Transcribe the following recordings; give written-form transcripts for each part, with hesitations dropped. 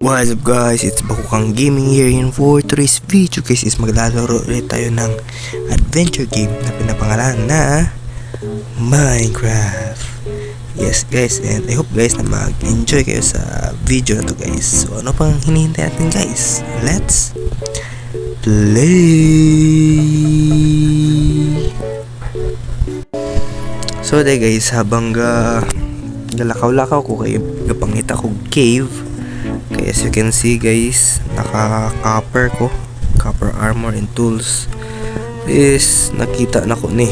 What's up guys, it's Bakukang Gaming here, and for today's video guys is maglalaro ulit tayo ng adventure game na pinapangalanan na Minecraft. Yes guys, and I hope guys na mag-enjoy kayo sa video na to guys. So ano pang hinihintay natin guys? Let's play! So day guys, habang galakaw-lakaw ko kayo gapangita ko cave. Okay, as you can see guys, naka-copper ko, copper armor and tools. Is nakita na ko ni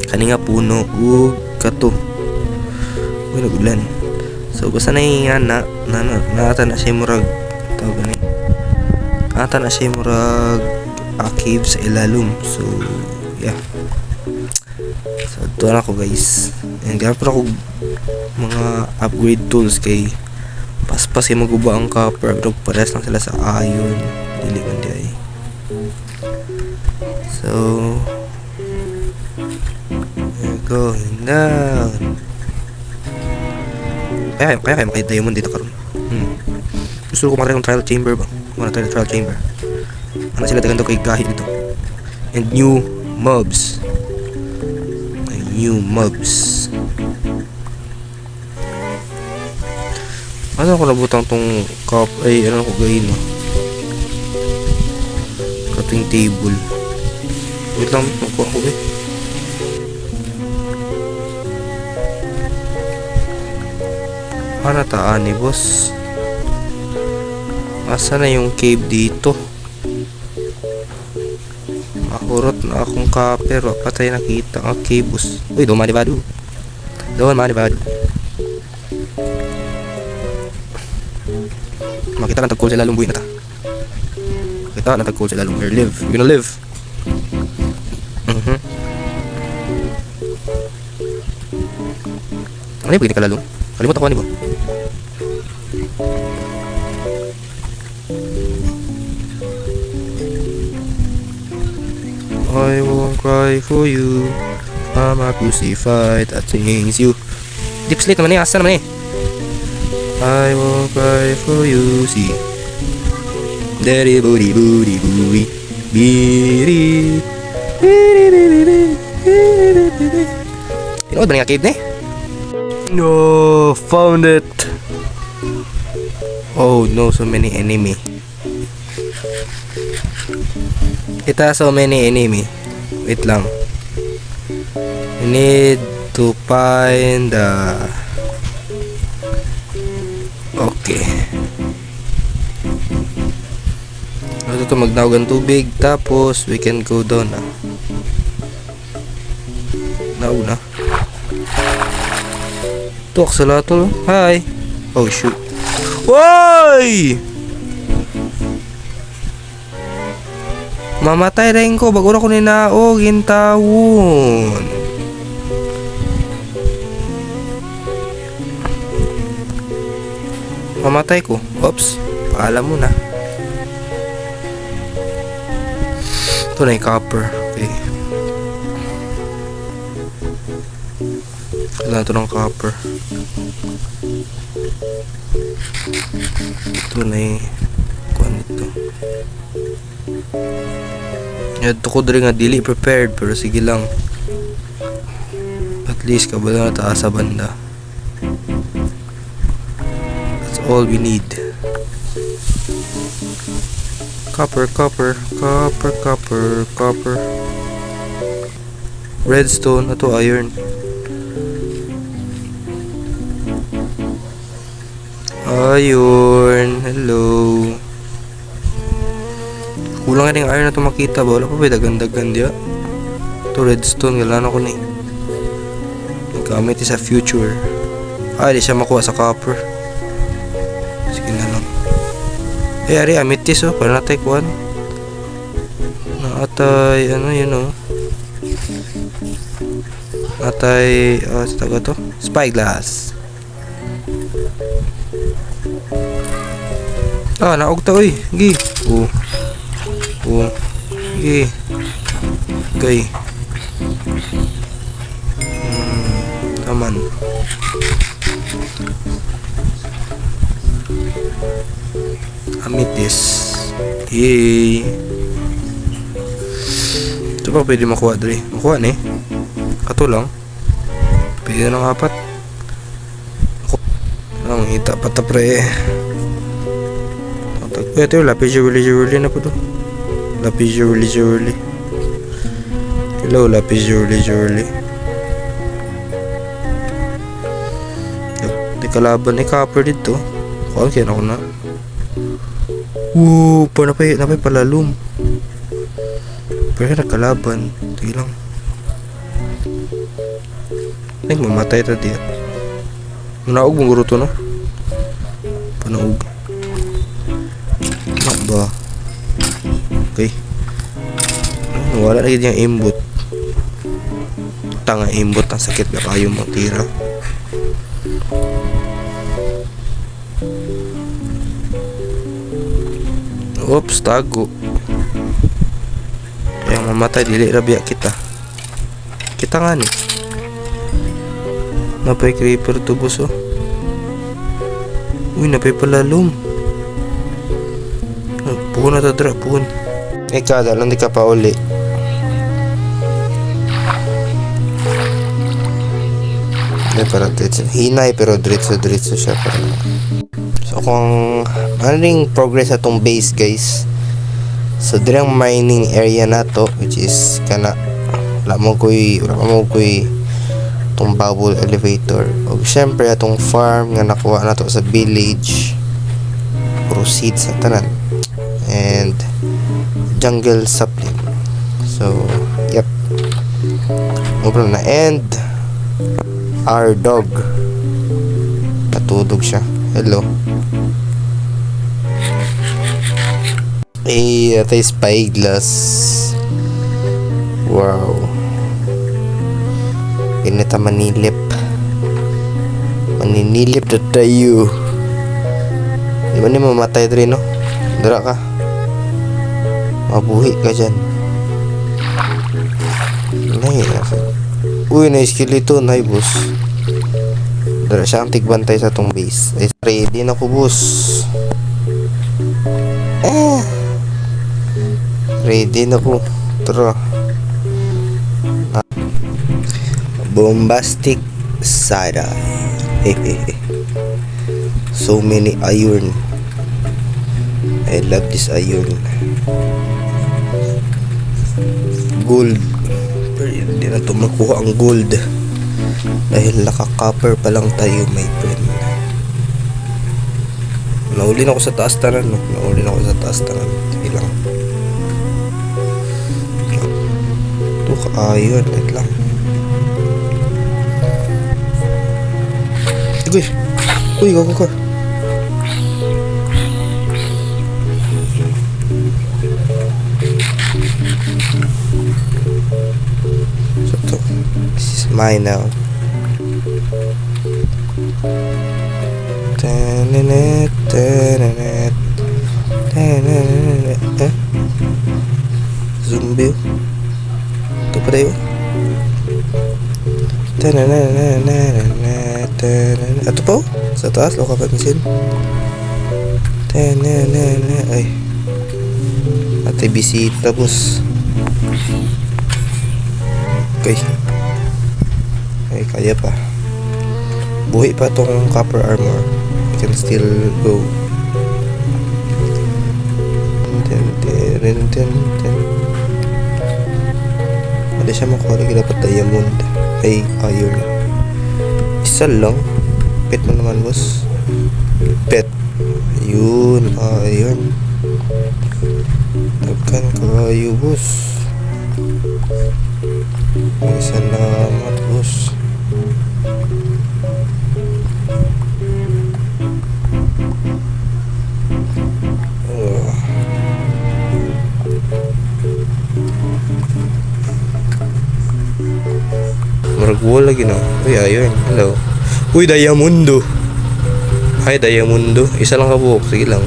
kaninga puno ug kato. Uy, nagulan. So basta na nata na siya murag tawag ni. Nata na siya murag cave sa ilalom. So yeah. So ito na ko guys. And gapon ako mga upgrade tools kay paspas yung maguba ang copper, pero pares lang sila sa iron, dili man di ay. So we're going down. Kaya makita-diamond dito karon. Gusto ko makita ng trial chamber ba? Muna tayo trial chamber. Ano sila tagan kay gahi dito. And new mobs. Ano ko nabutang tong cup ay ano ko gayin no? Crafting table. Wait lang, nakuha ko eh. Ano taan eh boss? Asa na yung cave dito? Mahurot na akong copper. Patay nakita ang cave boss. Uy, doon manibado. Makita na tagkol sa lalong buhay na ta. Makita na tagkol sa lalong live. You gonna live. Ano yung pwede ka lalong? Kalimut ako ano ba? I won't cry for you. Mama crucified at things you. Deep sleep naman eh. Asa naman eh. I won't cry for you, see. Daddy booty booty booty. Biri. Tinood ba nga cave na eh? No, found it. Oh no, so many enemy. It has so many enemy. Wait lang. We need to find okay. Ito to magnawagan tubig. Tapos we can go down na. Nauna. Ito axolotl. Hi. Oh shoot. Woy! Mamatay rin ko. Bago na ko ninaog. Gintawon. Mamatay ko. Oops. Paalam mo na. Ito na yung copper. Okay. Kailangan ito ng copper. Ito na yung kuhan nito. Ito ko rin nga dili prepared. Pero sige lang. At least kabala na taas sa banda. All we need. Copper. Redstone. Ito iron. Hello. Kulang nga yung iron na ito makita ba? Wala pa ba dagan-dagan diya? Ito redstone. Galaan ako na eh. Gamit sa future. Di siya makuha sa copper. Sige na lang. Ari amethyst oh. Para natay kuhan. Naatay ano yun oh. Natay sa taga to. Spyglass. Naugta oy. Gi. Gi. Gay. Taman. Amethyst. Yay! Ito ba pwede makuha dre? Makuha ni? Kato lang. Pwede ng 4. Ang hita pata pre. Ito yung lapis jewelry na po to. Lapis jewelry. Hello, lapis jewelry. Di kalaban ni copper dito. Kuhaan kaya ako na. Pa napay palalum. Pero nagkalaban. Sige lang. Ay, mamatay ta diya. Manaog mong guro to, no? Panaog. Ba? Okay. Wala na yung aimbot. Tanga aimbot. Ang sakit na kayo mong tira. Oops, tago. Yang mamatay, dili rabia kita. Kita nga ni. Napay creeper to boss, oh. Uy, napay palalom. Puhon na tadra, puhon. Kada lang di ka pa uli. Parang diretso. Hinay pero diretso siya. So kung anong progress atong base guys. So dirang mining area na to, which is kana wala mo koy itong bubble elevator. O syempre atong farm nga nakuha na to sa village. Proceeds sa tanan. And jungle sapling. So yep, no problem na. And our dog natulog siya. Hello. Ito yung spyglass. Wow. Pinita maninilip na tayo. Di ba ni mamatay rin, no? Dara ka. Mabuhi ka dyan. Uy, na-skeleton. Ay, boss. Dara siya ang tigbantay sa tong base. Ay, ready na ko, boss. Ready na ko. Tara. Bombastic side-eye. So many iron. I love this iron. Gold. Pero hindi na ito makuha ang gold. Dahil naka-copper pa lang tayo, my friend. Nauli na ako sa taas tanan, no? Sige lang. Ito ka-iron. Wait lang. Uy, gago ka. So to, this is mine now. Zombie. Ito pa tayo. Ito po sa taas lo kapansin. Ay, ate bisita boss. Okay, ay kaya pa, buhay pa tong copper armor. I can still go. Hindi siya makuha lagi, dapat diamond. Ay, iron. Isa lang. Pet mo naman, boss. Pet. Ayun, iron. Tagkan kayo, boss. Salamat, boss. Maragwall lagi no. Uy, ayun. Hello. Uy, Diamundo. Hi, Diamundo. Isa lang kabuok. Sige lang.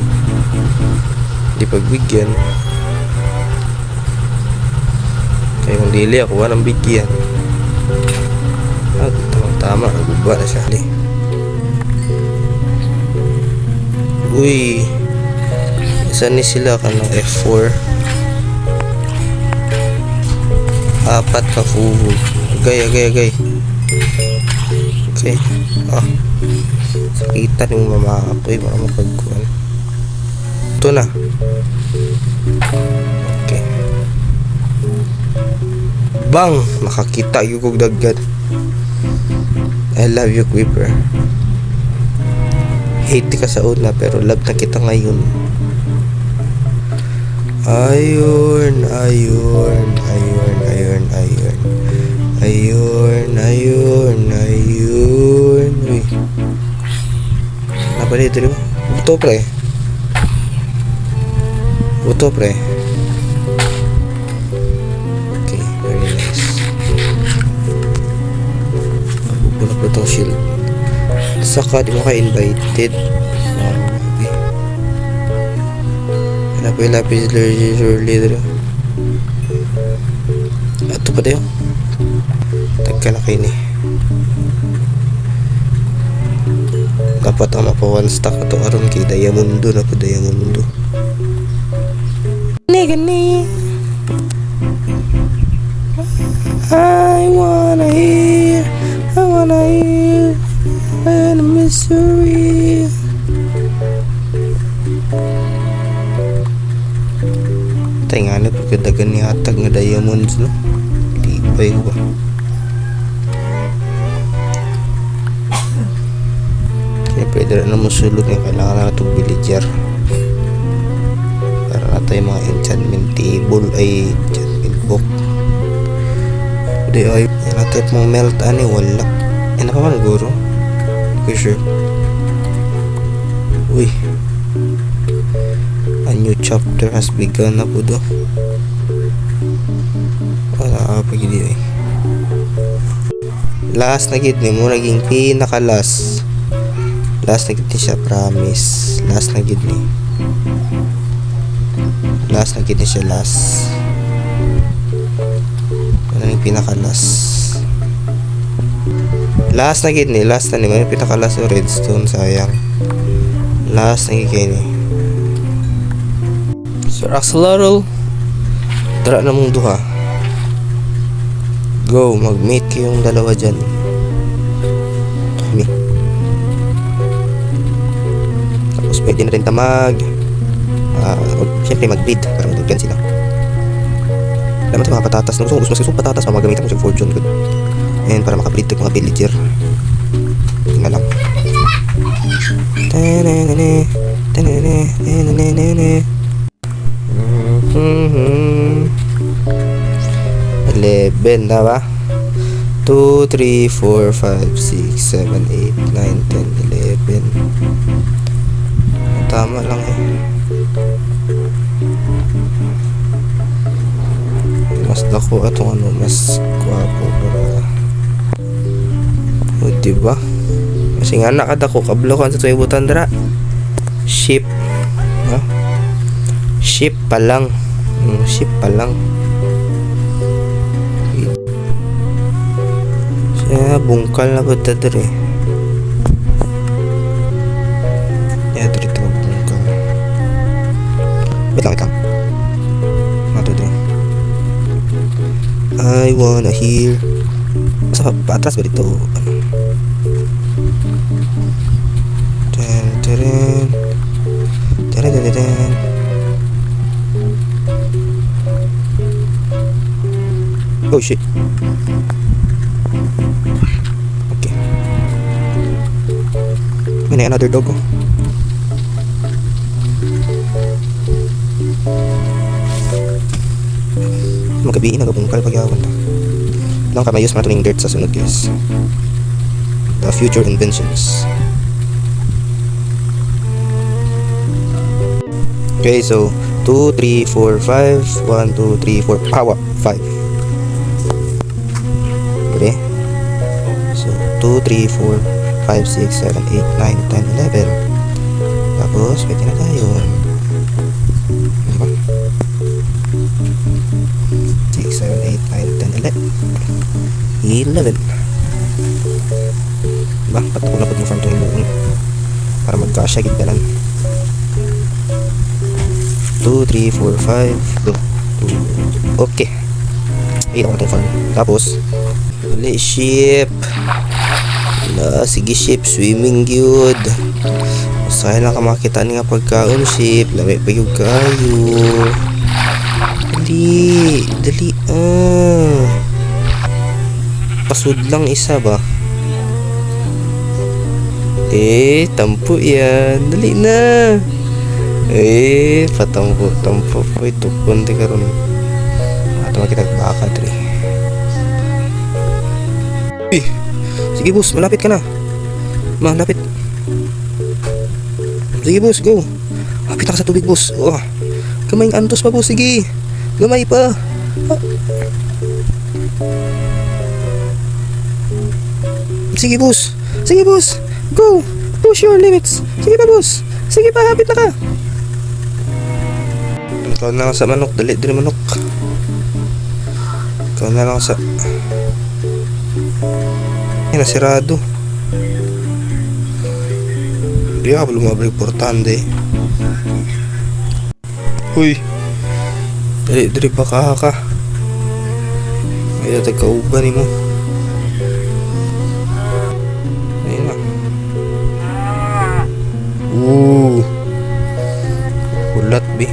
Hindi pagbigyan. Kaya kung dili ako, walang bigyan. Tamang-tama. Naguba na siya. Uy, isa ni sila ka ng F4. Apat ka full. Agay. Okay. Sakitan yung mamakapoy para mapagkuhan. Ito na. Okay. Bang! Makakita yung kong dagdag. I love you, Quiver. Hate ka sa una pero love na kita ngayon. Ayun. Uy. Apa dito rin? Buto pre. Okay, very nice. Mabubunak na itong shield. Saka di mo ka-invited. Lapis leader. Ato pa tayo. Tagkalaki ni. Dapat ang mapa one stack ato aron kay Diamondo na po Diamondo. Gani. I wanna hear and a mystery. Tay nga na pagkadagan ni hatag nga diamonds no. Tipay ko ba? Kaya pwede rin na masulog nga kailangan na itong villager. Para na tayo mga enchantment table ay enchantment book. Pwede ay na tayo pong melt ani wala. Na pa man guro. Okay sure. Uy. A new chapter has begun na po do. Wala ka pag hindi eh. Last na gid ni mo naging pinaka-last. Last na gid ni siya, promise. Last na gid ni siya, last. Ano yung pinaka-last? Last na gid ni mo yung pinaka-last o redstone, sayang. Last na gid ni Sir Axolotl, tara na mong duha. Go, mag-mate kayong dalawa dyan. Kami. Tapos pwede na rin tamag. Siyempre mag-breed para maduggan sila. Alam mo ito mga patatas. Gusto mo patatas, mamagamitan ko sa fortune good. And para makabreed ito mga villager. Tingnan lang. 11 na ba? 2, 3, 4, 5, 6, 7, 8, 9, 10, 11. Tama lang eh. Mas dako atong ano, mas guwapo para. O diba? Kasi nga nakadako kablokan sa tuwing ibutan dra. Ship. No? Ship pa lang. Siya bungkal na ba dre? Dito bungkal. Wait lang. Dre. I wanna hear. Sa patras ba dito? Teren. Oh shit. Okay. May another dog oh. Magabiin na gabungkal pagyawan ta. Lang kamayos mga tuning dirt sa sunod guys. The future inventions. Okay, so 2, 3, 4, 5 1, 2, 3, 4 power 5. Okay. So 2, 3, 4, 5, 6, 7, 8, 9, 10, 11. Tapos pwede na tayo. Diba? 6, 7, 8, 9, 10, 11. Diba? Patulang pag-farm ito yung buong para magkasya gitalan. 2, 3, 4, 5. Go. Okay. Ayun ako itong farm. Tapos, uli ship. Sige ship, swimming good. Usahay lang ka makita nga pagkaon ship. Lami pa yung kayo. Dali. Pasud lang isa ba? Tampo yan. Dali na. Patampo. Tukon di karon. Ato makita baka dre. Sige boss, malapit ka na. Malapit. Sige boss, go. Malapit ka sa tubig boss. Gamay ang antos pa boss, sige. Gamay pa. Sige boss. Go. Push your limits. Sige pa boss. Sige pa, hapit na ka. Ikaw na lang sa manok. Dali manok. Ikaw na lang sa... nasirado. Hindi ka lumabalik importante. Huy. Dali pa ka. Ay, tagkauban mo. Ayun na. Ulat bi.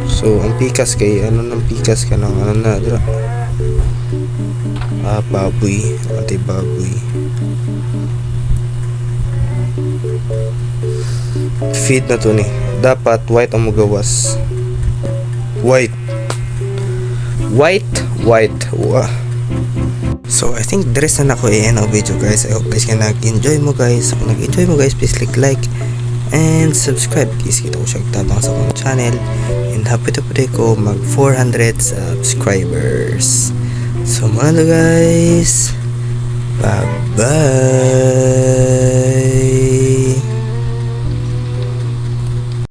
So, ang pikas kay ng pikas ka ng na dira. Baboy. Baboy. Feed na to ni. Dapat white ang magawas. White. So I think there is na ako end of video guys. I hope guys ka nag-enjoy mo guys. Kung nag-enjoy mo guys, please click like and subscribe. Please kita ko siya tabang sa akong channel. And happy to pwede ko mag 400 subscribers. So muna guys. Bye bye.